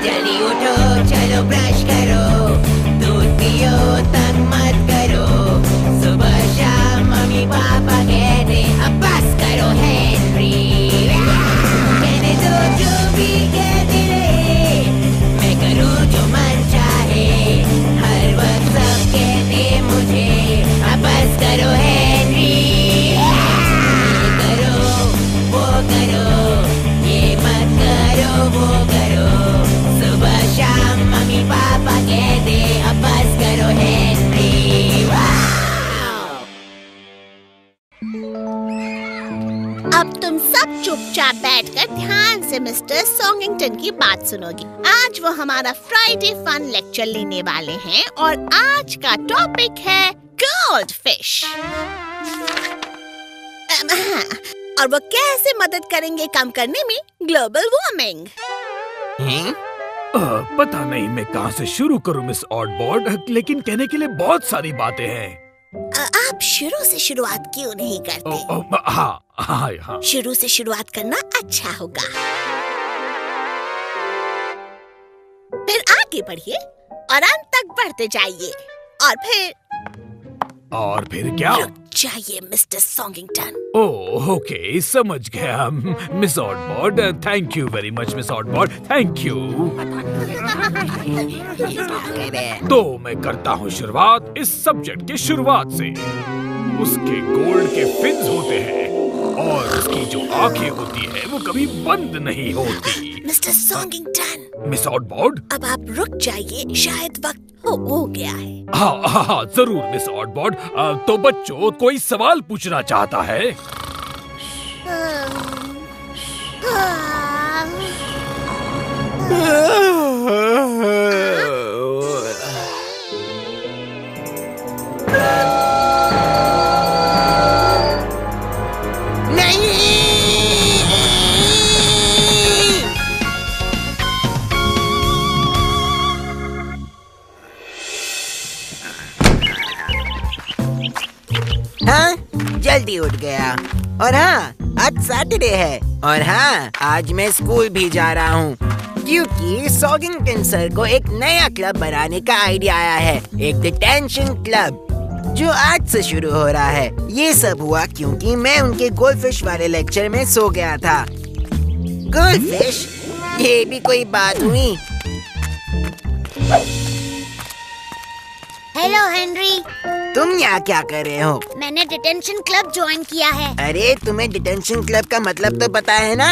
जल्दी उठो, चलो ब्रश करो, दूध पियो, तंग मत करो। सुबह शाम मम्मी पापा कहते अब बस करो हेनरी। कहने दो जो भी कहते रहे, मैं करूँ जो मन चाहे। हर वक्त सब कहते मुझे अब बस करो हेनरी। ये करो, वो करो, ये मत करो, वो करो। सुबह शाम मम्मी पापा कहते अब बस करो हेनरी। अब तुम सब चुपचाप बैठकर ध्यान से मिस्टर सॉन्गिंगटन की बात सुनोगे। आज वो हमारा फ्राइडे फन लेक्चर लेने वाले हैं और आज का टॉपिक है गोल्डफिश। और वो कैसे मदद करेंगे कम करने में ग्लोबल वार्मिंग। पता नहीं मैं कहाँ से शुरू करूँ मिस ऑडबॉर्ड, लेकिन कहने के लिए बहुत सारी बातें हैं। आप शुरू से शुरुआत क्यों नहीं करते? हाँ। शुरू से शुरुआत करना अच्छा होगा। फिर आगे बढ़िए और अंत तक बढ़ते जाइए और फिर क्या? रुक जाइए मिस्टर सॉन्गिंगटन। ओह ओके, समझ गया मिस ऑडबॉर्ड। Thank you very much miss ऑडबॉर्ड, थैंक यू। तो मैं करता हूँ शुरुआत इस सब्जेक्ट के शुरुआत से। उसके गोल्ड के फिन्स होते हैं और उसकी जो आंखें होती है वो कभी बंद नहीं होती। मिस्टर सॉन्गिंगटन। मिस ऑडबॉर्ड। अब आप रुक जाइए, शायद वक्त हो गया है। हाँ जरूर मिस ऑडबॉर्ड। तो बच्चों कोई सवाल पूछना चाहता है? हाँ, जल्दी उठ गया। और हाँ, आज सैटरडे है। और हाँ, आज मैं स्कूल भी जा रहा हूँ क्योंकि सॉगिंगटन सर को एक नया क्लब बनाने का आइडिया आया है, एक डिटेंशन क्लब जो आज से शुरू हो रहा है। ये सब हुआ क्योंकि मैं उनके गोल्डफिश वाले लेक्चर में सो गया था। गोल्डफिश? ये भी कोई बात हुई? Hello Henry. तुम यहाँ क्या कर रहे हो? मैंने डिटेंशन क्लब ज्वाइन किया है। अरे तुम्हें डिटेंशन क्लब का मतलब तो पता है ना?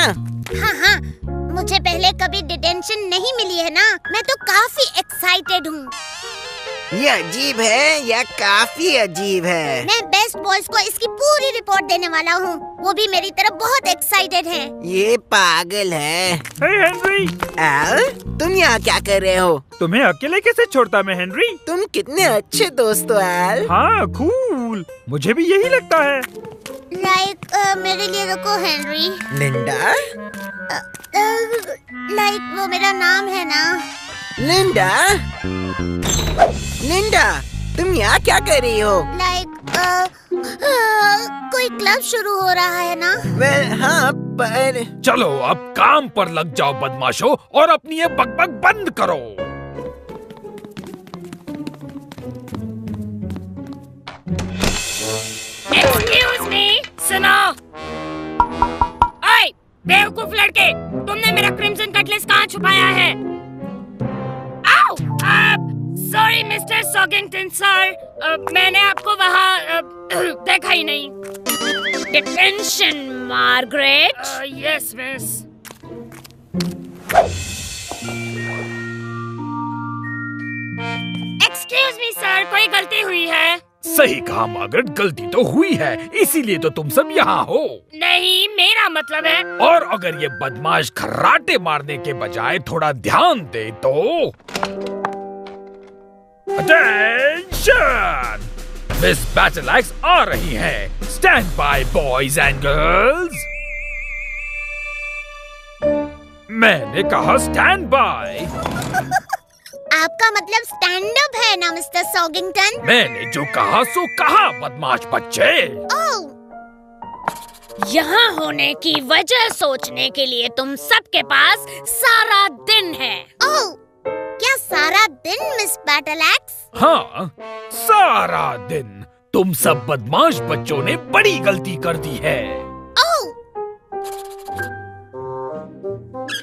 हाँ, मुझे पहले कभी डिटेंशन नहीं मिली है ना, मैं तो काफी एक्साइटेड हूँ। ये अजीब है या काफी अजीब है? मैं बेस्ट बॉयज को इसकी पूरी रिपोर्ट देने वाला हूँ, वो भी मेरी तरफ बहुत एक्साइटेड हैं। ये पागल है। हे हेनरी। एल, तुम यहाँ क्या कर रहे हो? तुम्हें अकेले कैसे छोड़ता मैं हेनरी? तुम कितने अच्छे दोस्त हो एल। हाँ कूल, मुझे भी यही लगता है। मेरे लिए रुको हेनरी। लिंडा? वो मेरा नाम है ना। लिंडा? लिंडा, तुम यहाँ क्या कर रही हो? कोई क्लब शुरू हो रहा है ना? हाँ, पर चलो अब काम पर लग जाओ बदमाशों और अपनी ये बकबक बंद करो। एक्सक्यूज मी, सुनो। ओए, बेवकूफ लड़के, तुमने मेरा क्रिम्सन कटलेस कहाँ छुपाया है? आओ, सॉरी मिस्टर सॉगिंगटन सर, मैंने आपको वहाँ देखा ही नहीं। Detention Margaret. Yes miss. Excuse me sir, कोई गलती हुई है? सही कहा मार्गरेट, गलती तो हुई है, इसीलिए तो तुम सब यहाँ हो। नहीं, मेरा मतलब है। और अगर ये बदमाश खर्राटे मारने के बजाय थोड़ा ध्यान दे तो। अटेंशन! मिस बैटल एक्स आ रही हैं। Stand by boys and girls. मैंने कहा स्टैंड बाय। आपका मतलब स्टैंड अप है ना मिस्टर सॉगिंगटन? मैंने जो कहा सो कहा बदमाश बच्चे। यहाँ होने की वजह सोचने के लिए तुम सबके पास सारा दिन है। ओह, क्या सारा दिन मिस बैटल एक्स? हाँ, सारा दिन। तुम सब बदमाश बच्चों ने बड़ी गलती कर दी है। ओह,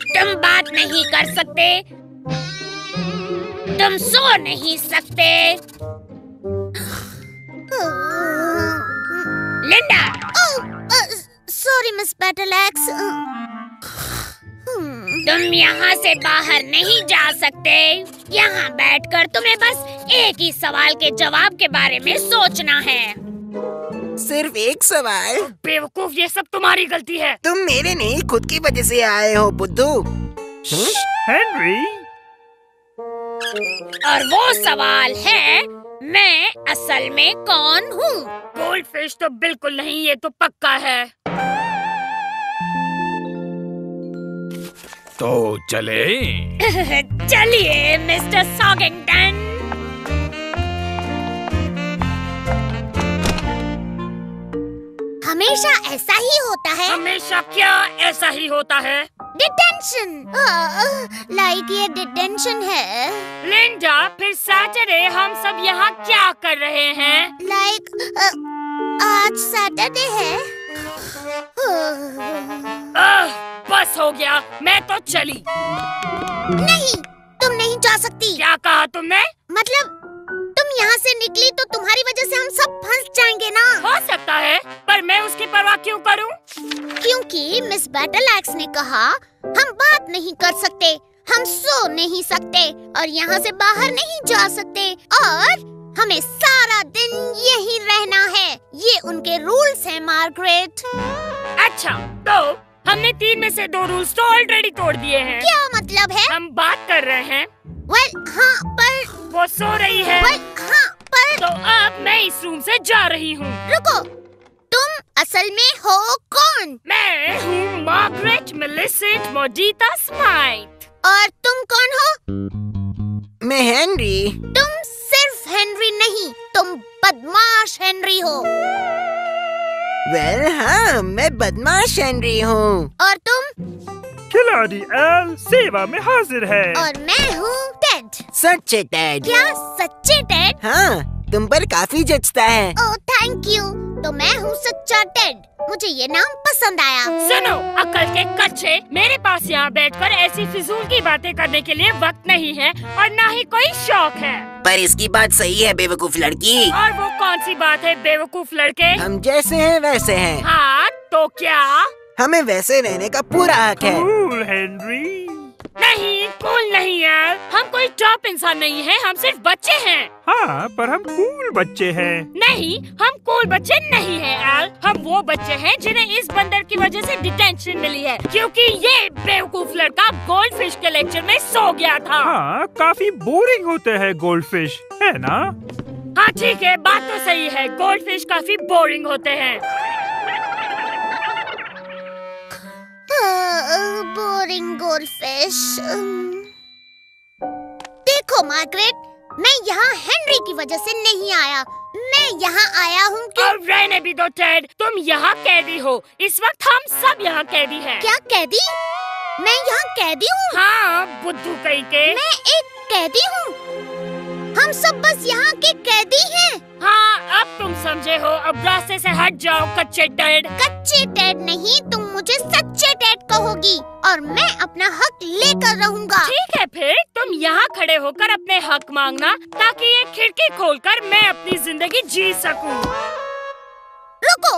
तुम बात नहीं कर सकते, तुम सो नहीं सकते। Linda! Sorry miss battle x. तुम यहाँ से बाहर नहीं जा सकते। यहाँ बैठकर तुम्हें बस एक ही सवाल के जवाब के बारे में सोचना है। सिर्फ एक सवाल? बेवकूफ, ये सब तुम्हारी गलती है। तुम मेरे नहीं, खुद की वजह से आए हो बुद्धू। हेनरी, और वो सवाल है, मैं असल में कौन हूँ? गोल्डफिश तो बिल्कुल नहीं, ये तो पक्का है। तो चले। चलिए मिस्टर सॉगिंगटन। हमेशा ऐसा ही होता है। हमेशा क्या ऐसा ही होता है? डिटेंशन। लाइक ये डिटेंशन है। लिंडा, फिर सैटरडे हम सब यहाँ क्या कर रहे हैं? लाइक आज सैटरडे है। बस हो गया, मैं तो चली। नहीं, तुम नहीं जा सकती। क्या कहा तुमने? मतलब तुम यहाँ से निकली तो तुम्हारी वजह से हम सब फंस जाएंगे ना। हो सकता है, पर मैं उसकी परवाह क्यों करूं? क्योंकि मिस बैटल एक्स ने कहा हम बात नहीं कर सकते, हम सो नहीं सकते और यहाँ से बाहर नहीं जा सकते और हमें सारा दिन यहीं रहना है। ये उनके रूल्स हैं मार्गरेट। अच्छा, तो हमने 3 में से 2 रूल्स तो ऑलरेडी तोड़ दिए हैं। क्या मतलब है? हम बात कर रहे हैं। हाँ, पर वो सो रही है। हाँ, पर तो अब मैं इस रूम से जा रही हूँ। रुको, तुम असल में हो कौन? मैं हूँ मार्गरेट मिलिसेंट मोडिता स्माइथ। और तुम कौन हो? मैं हेनरी। तुम सिर्फ हेनरी नहीं, तुम बदमाश हेनरी हो। वेल हाँ, मैं बदमाश हेनरी हूँ। और तुम? खिलाड़ी एल सेवा में हाजिर है। और मैं हूँ टेड। सच्चे टेड। क्या सच्चे टेड? हाँ, तुम पर काफी जचता है। Oh thank you. तो मैं हूँ सच्चा टेड। मुझे ये नाम पसंद आया। सुनो अक्ल के कच्चे, मेरे पास यहाँ बैठकर ऐसी फिजूल की बातें करने के लिए वक्त नहीं है और ना ही कोई शौक है। पर इसकी बात सही है बेवकूफ लड़की। और वो कौन सी बात है बेवकूफ लड़के? हम जैसे हैं वैसे हैं। हाँ, तो क्या? हमें वैसे रहने का पूरा हक है। Cool Henry. नहीं, कूल नहीं यार, हम कोई टॉप इंसान नहीं है, हम सिर्फ बच्चे हैं। हाँ, पर हम कूल बच्चे हैं। नहीं, हम कूल बच्चे नहीं हैं एल। हम वो बच्चे हैं जिन्हें इस बंदर की वजह से डिटेंशन मिली है, क्योंकि ये बेवकूफ लड़का गोल्डफिश के लेक्चर में सो गया था। हाँ, काफी बोरिंग होते हैं गोल्डफिश, है ना? हाँ ठीक है, बात तो सही है, गोल्डफिश काफी बोरिंग होते हैं। Boring goldfish. देखो मार्गरेट, मैं यहाँ हेनरी की वजह से नहीं आया। मैं यहाँ आया हूँ और रहने भी दो टेड, तुम यहाँ कैदी हो। इस वक्त हम सब यहाँ कैदी हैं। क्या कैदी? मैं यहाँ कैदी हूँ? हाँ, बुद्धू कहीं के। मैं एक कैदी हूँ? हम सब बस यहाँ के कैदी हैं। हाँ, अब तुम समझे हो। अब रास्ते से हट जाओ कच्चे टेड। कच्चे टेड नहीं, तुम मुझे सच्चे टेड कहोगी और मैं अपना हक लेकर रहूँगा। ठीक है, फिर तुम यहाँ खड़े होकर अपने हक मांगना ताकि ये खिड़की खोलकर मैं अपनी जिंदगी जी सकूं। रुको,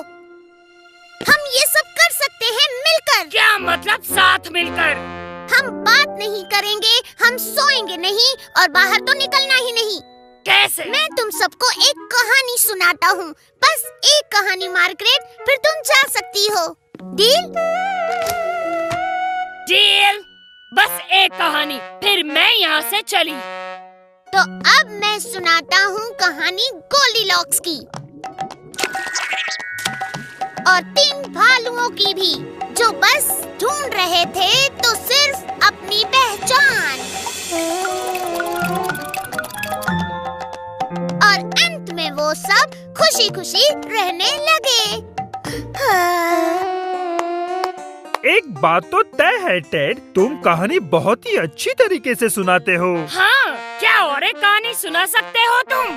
हम ये सब कर सकते हैं मिलकर। क्या मतलब साथ मिलकर? हम बात नहीं करेंगे, हम सोएंगे नहीं और बाहर तो निकलना ही नहीं। कैसे? मैं तुम सबको एक कहानी सुनाता हूँ, बस एक कहानी मार्गरेट, फिर तुम जा सकती हो। डील? डील। बस एक कहानी, फिर मैं यहाँ से चली। तो अब मैं सुनाता हूँ कहानी गोल्डीलॉक्स की और 3 भालुओं की भी, जो बस ढूंढ रहे थे तो सिर्फ अपनी पहचान। और अंत में वो सब खुशी खुशी रहने लगे। एक बात तो तय है टेड, तुम कहानी बहुत ही अच्छी तरीके से सुनाते हो। हाँ, क्या और एक कहानी सुना सकते हो तुम?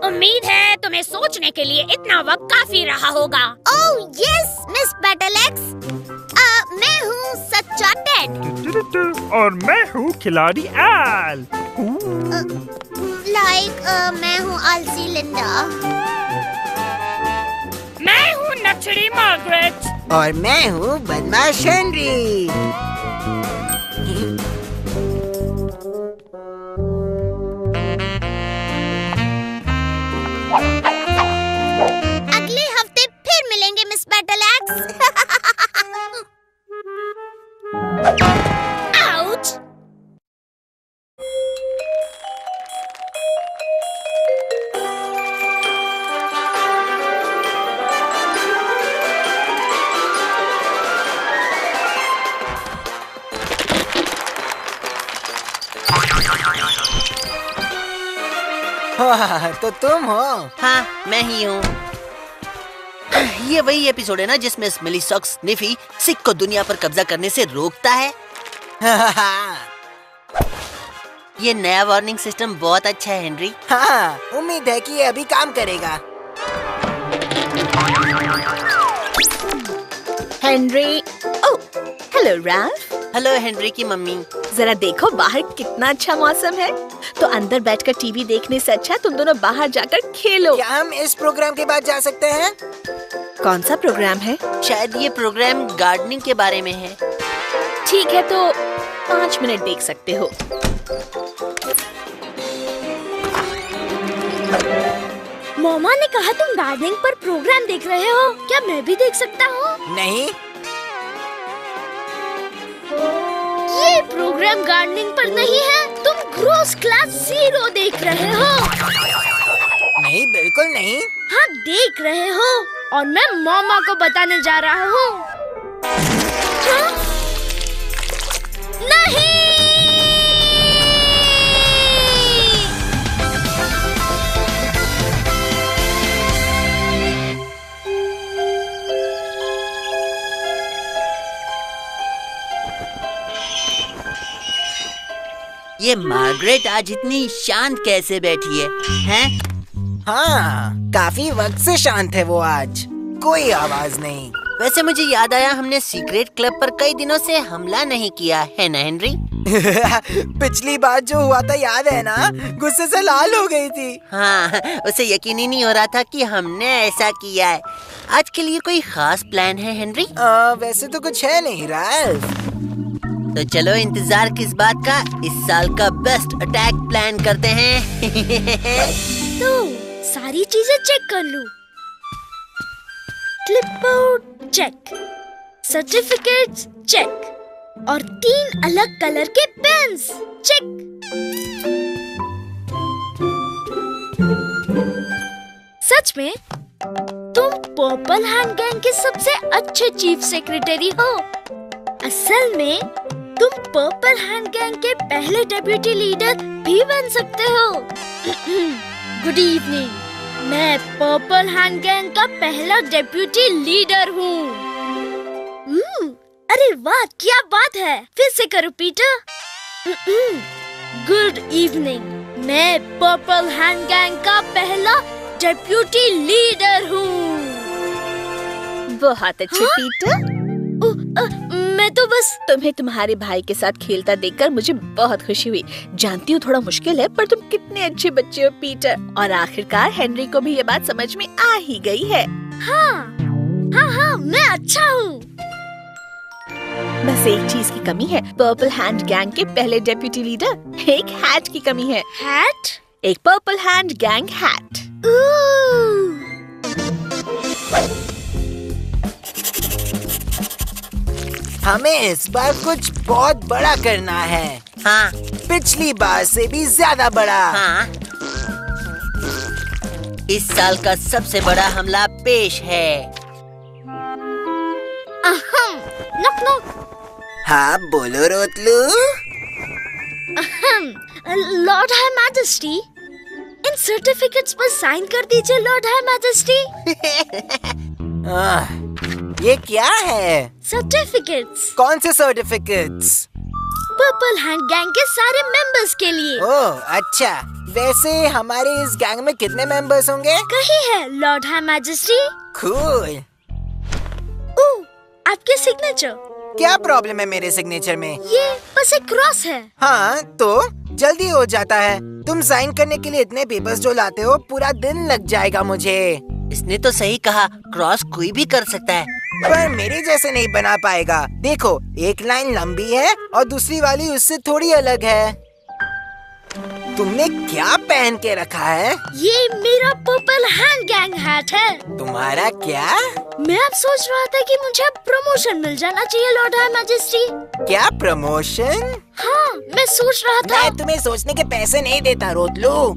उम्मीद है तुम्हें सोचने के लिए इतना वक्त काफी रहा होगा। ओह यस मिस बैटलएक्स, मैं हूँ सच्चा टेड। और मैं हूँ खिलाड़ी एल। मैं हूँ आलसी लिंडा। मैं हूँ नक्शड़ी मार्गरेट। और मैं हूँ बदमाश हेनरी। अगले हफ्ते फिर मिलेंगे मिस बैटलएक्स। आउच! तो तुम हो? हाँ, मैं ही हूँ। ये वही एपिसोड है ना जिसमें स्मिली सॉक्स निफी सिक को दुनिया पर कब्जा करने से रोकता है। ये नया वार्निंग सिस्टम बहुत अच्छा है हेनरी। हाँ, उम्मीद है कि ये अभी काम करेगा। हेनरी। ओह, हेलो रैल्फ। हेलो हेनरी की मम्मी। जरा देखो बाहर कितना अच्छा मौसम है। तो अंदर बैठकर टीवी देखने से अच्छा तुम दोनों बाहर जाकर खेलो। क्या हम इस प्रोग्राम के बाद जा सकते हैं? कौन सा प्रोग्राम है? शायद ये प्रोग्राम गार्डनिंग के बारे में है। ठीक है, तो 5 मिनट देख सकते हो। मम्मा ने कहा तुम गार्डनिंग पर प्रोग्राम देख रहे हो, क्या मैं भी देख सकता हूँ? नहीं। ये प्रोग्राम गार्डनिंग पर नहीं है, तुम ग्रोस क्लास 0 देख रहे हो। नहीं, बिल्कुल नहीं। हाँ, देख रहे हो और मैं मम्मा को बताने जा रहा हूँ। हाँ? नहीं! ये मार्गरेट आज इतनी शांत कैसे बैठी है, हैं? हाँ, काफी वक्त से शांत है वो आज। कोई आवाज नहीं। वैसे मुझे याद आया हमने सीक्रेट क्लब पर कई दिनों से हमला नहीं किया है ना हेनरी? पिछली बार जो हुआ था याद है ना? गुस्से से लाल हो गई थी। हाँ, उसे यकीन ही नहीं हो रहा था कि हमने ऐसा किया है। आज के लिए कोई खास प्लान है हेनरी? वैसे तो कुछ है नहीं राल्फ। तो चलो इंतजार किस बात का, इस साल का बेस्ट अटैक प्लान करते हैं। तो सारी चीजें चेक कर लूं। क्लिपबोर्ड चेक, सर्टिफिकेट्स चेक और 3 अलग कलर के पेन्स चेक। सच में तुम पर्पल हैंड गैंग के सबसे अच्छे चीफ सेक्रेटरी हो। असल में तुम पर्पल हैंड गैंग के पहले डेप्यूटी लीडर भी बन सकते हो। गुड इवनिंग, मैं पर्पल हैंड गैंग का पहला डेप्यूटी लीडर हूँ। अरे वाह, क्या बात है। फिर से करो पीटर। गुड इवनिंग, मैं पर्पल हैंड गैंग का पहला डेप्यूटी लीडर हूँ। बहुत अच्छे पीटर। मैं तो बस तुम्हें तुम्हारे भाई के साथ खेलता देखकर मुझे बहुत खुशी हुई। जानती हूँ थोड़ा मुश्किल है, पर तुम कितने अच्छे बच्चे हो पीटर। और आखिरकार हेनरी को भी ये बात समझ में आ ही गई है। हाँ, मैं अच्छा हूँ। बस एक चीज की कमी है पर्पल हैंड गैंग के पहले डेप्यूटी लीडर। एक हैट की कमी है। हैट? एक पर्पल हैंड गैंग हैट। हमें इस बार कुछ बहुत बड़ा करना है। हाँ, पिछली बार से भी ज्यादा बड़ा। हाँ। इस साल का सबसे बड़ा हमला पेश है। नक नक। हाँ बोलो रोतलू। लॉर्ड हाई मैजेस्टी, इन सर्टिफिकेट्स पर साइन कर दीजिए लॉर्ड हाई मैजेस्टी। ये क्या है? सर्टिफिकेट्स। कौन से सर्टिफिकेट्स? पर्पल हैंड गैंग के सारे मेंबर्स के लिए। ओह अच्छा, वैसे हमारे इस गैंग में कितने मेंबर्स होंगे? कहीं है लॉर्ड हाई मैजेस्टी। कूल। ओह, आपके सिग्नेचर। क्या प्रॉब्लम है मेरे सिग्नेचर में? ये बस एक क्रॉस है। हाँ तो जल्दी हो जाता है। तुम साइन करने के लिए इतने पेपर्स जो लाते हो, पूरा दिन लग जाएगा मुझे। इसने तो सही कहा, क्रॉस कोई भी कर सकता है। पर मेरे जैसे नहीं बना पाएगा। देखो, एक लाइन लंबी है और दूसरी वाली उससे थोड़ी अलग है। तुमने क्या पहन के रखा है? ये मेरा पर्पल हैंड गैंग हैट है। तुम्हारा क्या? मैं अब सोच रहा था कि मुझे अब प्रमोशन मिल जाना चाहिए लॉर्ड हाई मैजेस्टी। क्या प्रमोशन? हाँ, मैं सोच रहा था। मैं तुम्हें सोचने के पैसे नहीं देता रोतलू।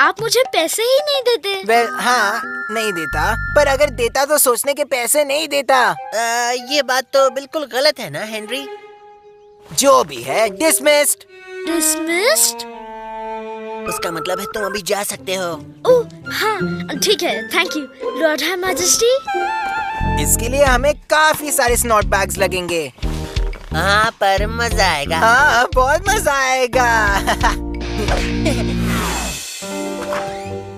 आप मुझे पैसे ही नहीं देते। वेल हाँ, नहीं देता, पर अगर देता तो सोचने के पैसे नहीं देता। ये बात तो बिल्कुल गलत है ना हेनरी? जो भी है, डिसमिस्ड। डिसमिस्ड? उसका मतलब है तुम अभी जा सकते हो। ओह हाँ, ठीक है, thank you Lord high majesty. इसके लिए हमें काफी सारे स्नॉट बैग्स लगेंगे। हाँ, पर मजा आएगा। हाँ, बहुत मजा आएगा।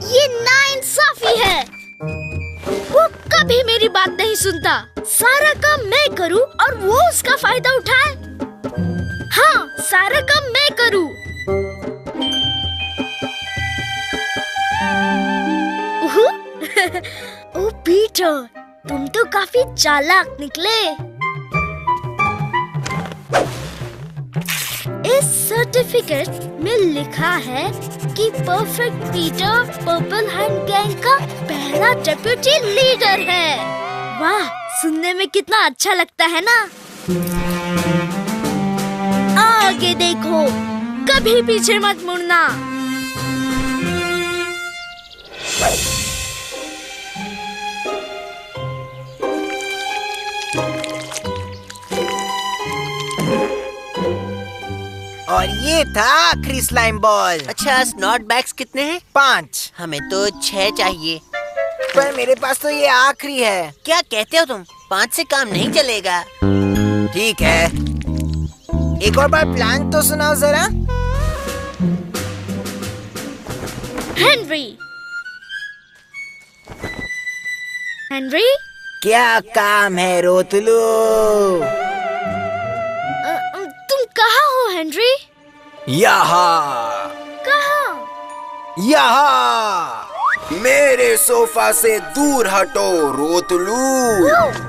ये नाइंसाफी है। वो कभी मेरी बात नहीं सुनता। सारा काम मैं करूं और वो उसका फायदा उठाए। हाँ, सारा काम मैं करूं। ओ पीटर, तुम तो काफी चालाक निकले। इस सर्टिफिकेट में लिखा है कि perfect Peter purple hand gang का पहला डेप्यूटी लीडर है। वाह, सुनने में कितना अच्छा लगता है ना। आगे देखो, कभी पीछे मत मुड़ना। और ये था आखिरी स्लाइम बॉल। अच्छा, स्नॉट बैग्स कितने हैं? 5। हमें तो 6 चाहिए। पर मेरे पास तो ये आखिरी है। क्या कहते हो तुम? 5 से काम नहीं चलेगा। ठीक है, एक और बार प्लान तो सुनाओ जरा। हेनरी, हेनरी, क्या काम है रोतलू? तुम कहाँ हो हेनरी? यहाँ। कहाँ? यहाँ। मेरे सोफा से दूर हटो रोतलू।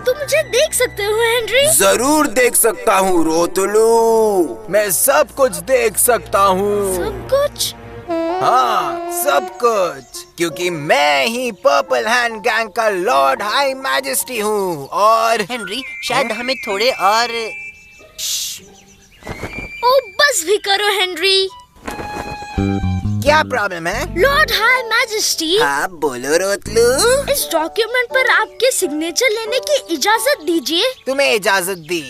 तुम मुझे देख सकते हो हेनरी? जरूर देख सकता हूँ रोतलू। मैं सब कुछ देख सकता हूँ। सब कुछ? हाँ, सब कुछ, क्योंकि मैं ही पर्पल हैंड गैंग का लॉर्ड हाई मैजेस्टी हूँ। और हेनरी, शायद हमें थोड़े और। ओ बस भी करो हेनरी। क्या प्रॉब्लम है? लॉर्ड हाई मैजेस्टी, हाँ बोलो रोतलू। इस डॉक्यूमेंट पर आपके सिग्नेचर लेने की इजाजत दीजिए। तुम्हें इजाजत दी?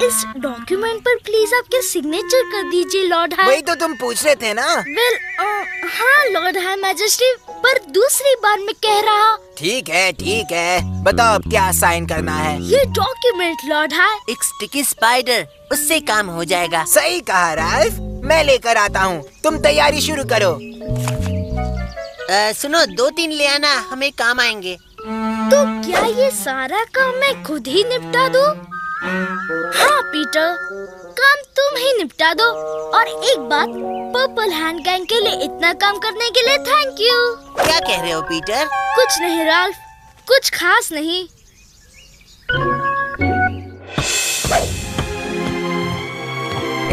इस डॉक्यूमेंट पर प्लीज आपके सिग्नेचर कर दीजिए लॉर्ड हाई। वही तो तुम पूछ रहे थे ना? वेल, हाँ लॉर्ड हाई मैजेस्टी, पर दूसरी बार मैं कह रहा। ठीक है, बताओ अब क्या साइन करना है? ये डॉक्यूमेंट लॉर्ड हाई। एक स्टिकी स्पाइडर, उससे काम हो जाएगा। सही कहा राल्फ, मैं लेकर आता हूँ। तुम तैयारी शुरू करो। सुनो, 2-3 ले आना, हमें काम आएंगे। तो क्या ये सारा काम मैं खुद ही निपटा दूं? हाँ पीटर, काम तुम ही निपटा दो। और एक बात, पर्पल हैंड गैंग के लिए इतना काम करने के लिए थैंक यू। क्या कह रहे हो पीटर? कुछ नहीं राल्फ, कुछ खास नहीं।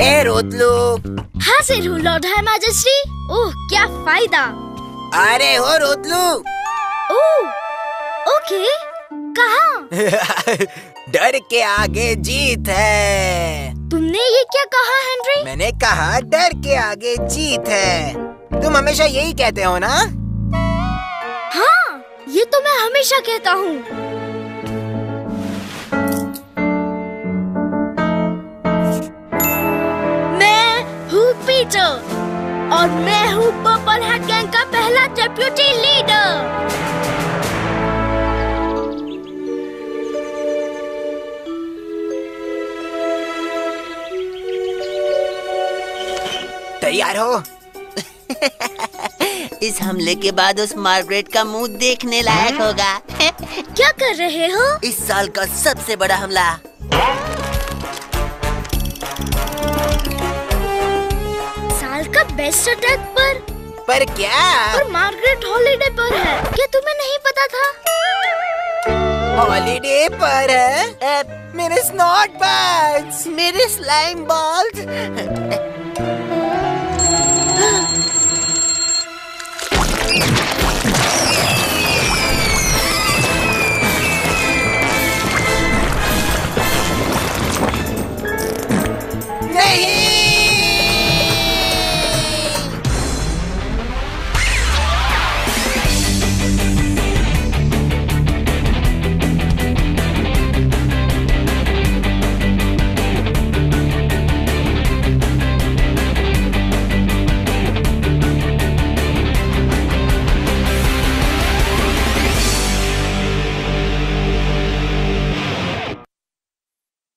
ए रोतलू। हाजिर हूँ लॉर्ड हाई मैजेस्टी। ओह क्या फायदा। अरे हो रोतलू। ओह ओके, कहाँ? डर के आगे जीत है। तुमने ये क्या कहा हेनरी? मैंने कहा डर के आगे जीत है। तुम हमेशा यही कहते हो ना? हाँ, ये तो मैं हमेशा कहता हूँ। मैं हूँ पीटर और मैं हूँ पर्पल हैट गैंग का पहला डेप्यूटी लीडर। तैयार हो? इस हमले के बाद उस मार्गरेट का मुंह देखने लायक होगा। क्या कर रहे हो? इस साल का सबसे बड़ा हमला। साल का बेस्ट अटैक पर क्या? और मार्गरेट हॉलिडे पर है। क्या तुम्हें नहीं पता था? हॉलिडे पर है? मेरे स्नॉट बग्स, मेरे स्लाइम बॉल्स।